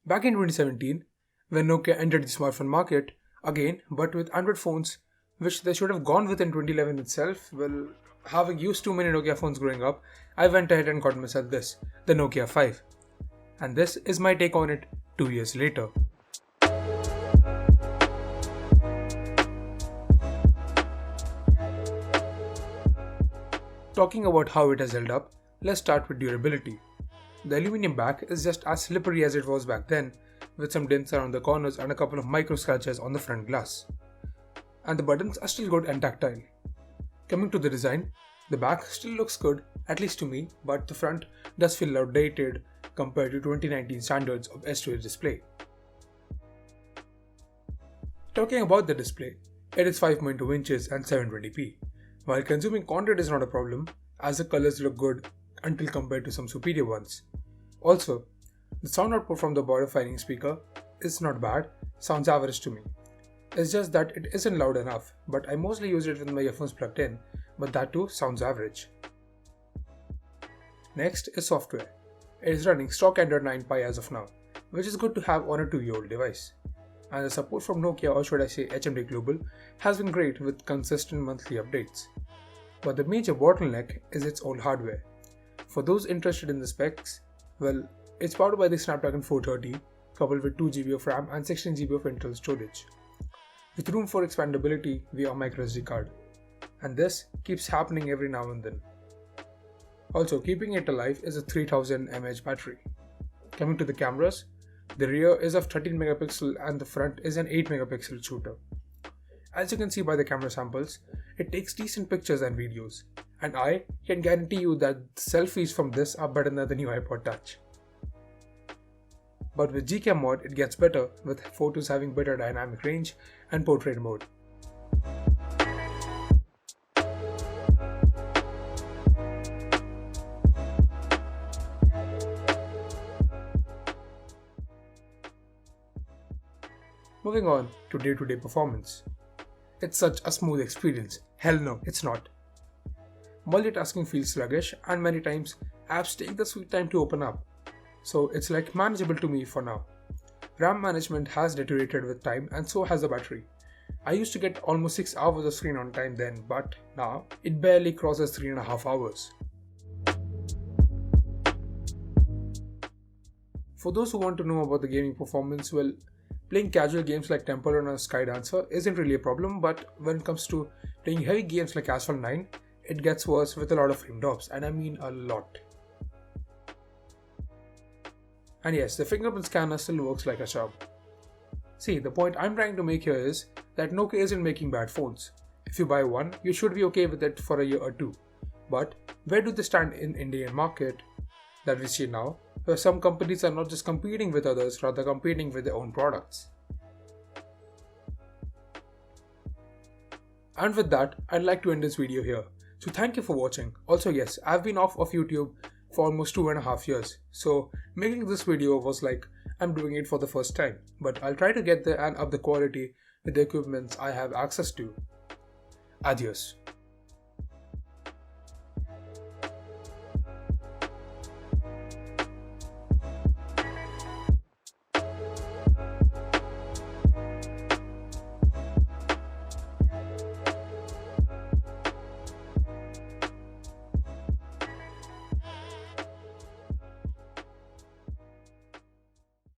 Back in 2017, when Nokia entered the smartphone market, again, but with Android phones, which they should have gone with in 2011 itself, well, having used too many Nokia phones growing up, I went ahead and got myself this, the Nokia 5. And this is my take on it 2 years later. Talking about how it has held up, let's start with durability. The aluminium back is just as slippery as it was back then, with some dents around the corners and a couple of micro scratches on the front glass. And the buttons are still good and tactile. Coming to the design, the back still looks good, at least to me, but the front does feel outdated compared to 2019 standards of S2H display. Talking about the display, it is 5.2 inches and 720p. While consuming content is not a problem, as the colors look good until compared to some superior ones. Also, the sound output from the border firing speaker is not bad, sounds average to me. It's just that it isn't loud enough, but I mostly use it with my earphones plugged in, but that too sounds average. Next is software. It is running stock Android 9 Pie as of now, which is good to have on a 2-year-old device. And the support from Nokia, or should I say HMD Global, has been great with consistent monthly updates. But the major bottleneck is its own hardware. For those interested in the specs, well, it's powered by the Snapdragon 430, coupled with 2GB of RAM and 16GB of internal storage, with room for expandability via microSD card. And this keeps happening every now and then. Also, keeping it alive is a 3000 mAh battery. Coming to the cameras, the rear is of 13 megapixel and the front is an 8 megapixel shooter. As you can see by the camera samples, it takes decent pictures and videos, and I can guarantee you that the selfies from this are better than the new iPod Touch. But with Gcam mod, it gets better, with photos having better dynamic range and portrait mode. Moving on to day-to-day performance. It's such a smooth experience. Hell no, it's not. Multitasking feels sluggish, and many times apps take the sweet time to open up. So it's like manageable to me for now. RAM management has deteriorated with time, and so has the battery. I used to get almost 6 hours of screen on time then, but now it barely crosses 3.5 hours. For those who want to know about the gaming performance, well, playing casual games like Temple Run or Skydancer isn't really a problem, but when it comes to playing heavy games like Asphalt 9, it gets worse with a lot of frame drops, and I mean a lot. And yes, the fingerprint scanner still works like a charm. See, the point I'm trying to make here is that Nokia isn't making bad phones. If you buy one, you should be okay with it for a year or two. But where do they stand in the Indian market that we see now, where some companies are not just competing with others, rather competing with their own products? And with that, I'd like to end this video here. So thank you for watching. Also yes, I've been off of YouTube for almost 2.5 years. So making this video was like I'm doing it for the first time. But I'll try to get there and up the quality with the equipments I have access to. Adios.